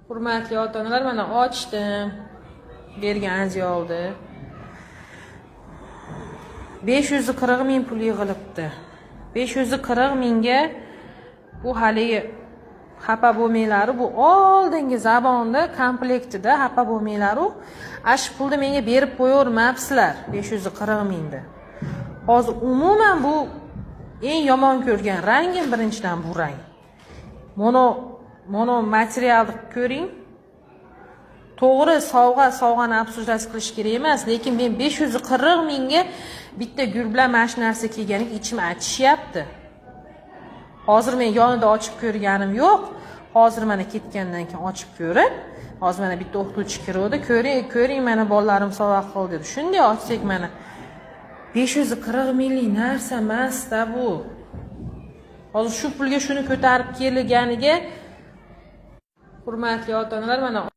Hurmatli ota-onalar, mana ochdim. Berganingiz oldi. 540 ming pul yig'ilibdi. 540 mingga bu haligi xafa bo'lmanglar, bu oldingi zabonda komplektida xafa bo'lmanglar. Ash pulni menga berib qo'yavermabsizlar 540 mingda. Hozir umuman bu eng yomon ko'rgan rangim birinchidan bu rang. Mono materialni ko'ring. To'g'ri, sovg'ani afsuslanib qilish kerak emas, lekin men 540 mingga bitta gul bilan mana narsa kiyganiga ichim achishyapti. Hozir men yonida ochib ko'rganim yo'q. Hozir mana ketgandan keyin ochib ko'rib, hozir mana bitta o'qituvchi kirdi. Ko'ring mana bolalarim sovg'a qildi dedi. Shunday ochsak mana 540 minglik narsa emas-da bu. Hozir shu pulga shuni ko'tarib kelganiga hurmatli ota-onalar, mana